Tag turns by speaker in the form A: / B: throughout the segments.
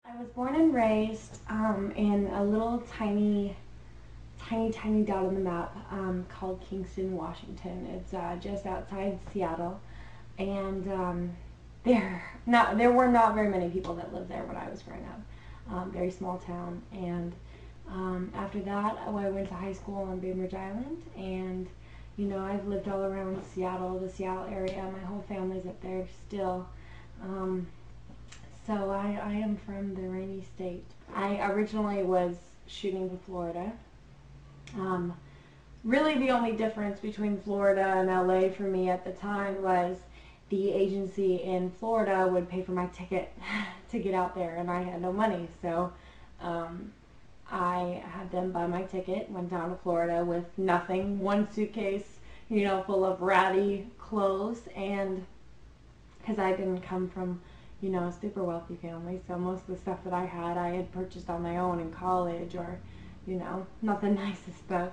A: I was born and raised in a little tiny dot on the map called Kingston, Washington. It's just outside Seattle, and there were not very many people that lived there when I was growing up. Very small town, and after that, I went to high school on Bainbridge Island, and I've lived all around Seattle, the Seattle area. My whole family's up there still. So I am from the rainy state. I originally was shooting in Florida. Really the only difference between Florida and LA for me at the time was the agency in Florida would pay for my ticket to get out there, and I had no money. So I had them buy my ticket, went down to Florida with nothing, one suitcase, full of ratty clothes, and because I didn't come from a super wealthy family, so most of the stuff that I had purchased on my own in college, or not the nicest stuff.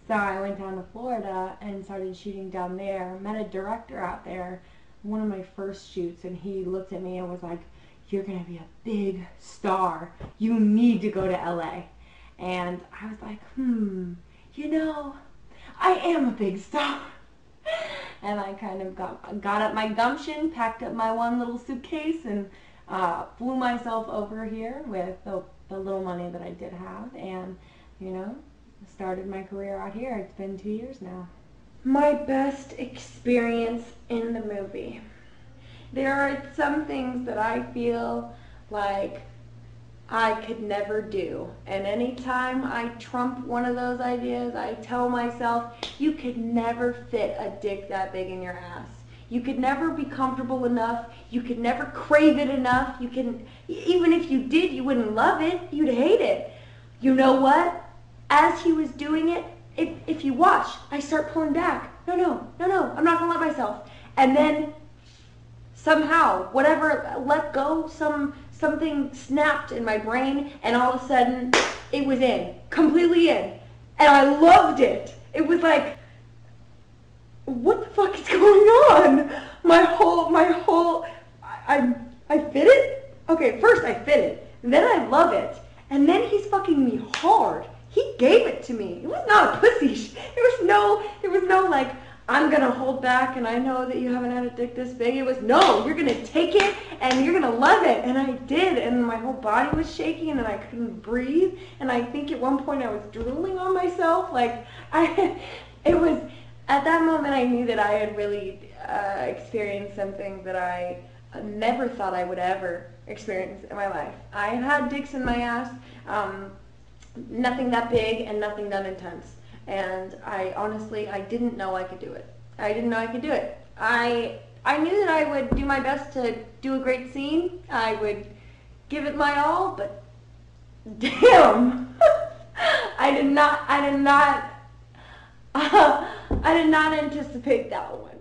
A: So I went down to Florida and started shooting down there. Met a director out there, one of my first shoots, and he looked at me and was like, "You're gonna be a big star. You need to go to LA." And I was like, I am a big star. And I kind of got up my gumption, packed up my one little suitcase, and flew myself over here with the little money that I did have, and started my career out here. It's been 2 years now. My best experience in the movie. There are some things that I feel like I could never do, and anytime I trump one of those ideas, I tell myself, you could never fit a dick that big in your ass. You could never be comfortable enough. You could never crave it enough. Even if you did, you wouldn't love it. You'd hate it. You know what? As he was doing it, if you watch, I start pulling back. No, I'm not gonna let myself. And then somehow, whatever let go, something snapped in my brain, and all of a sudden, it was in, completely in. And I loved it. It was like, what the fuck is going on? I fit it? Okay, first I fit it, then I love it, and then he's fucking me hard. He gave it to me. It was not a pussy. There was no like, I'm gonna hold back and I know that you haven't had a dick this big. It was, no, you're gonna take it and you're gonna love it. And I did, and my whole body was shaking and I couldn't breathe. And I think at one point I was drooling on myself. It was, at that moment I knew that I had really experienced something that I never thought I would ever experience in my life. I had dicks in my ass, nothing that big and nothing that intense. And I honestly didn't know I could do it. I didn't know I could do it. I knew that I would do my best to do a great scene. I would give it my all, but damn, I did not anticipate that one.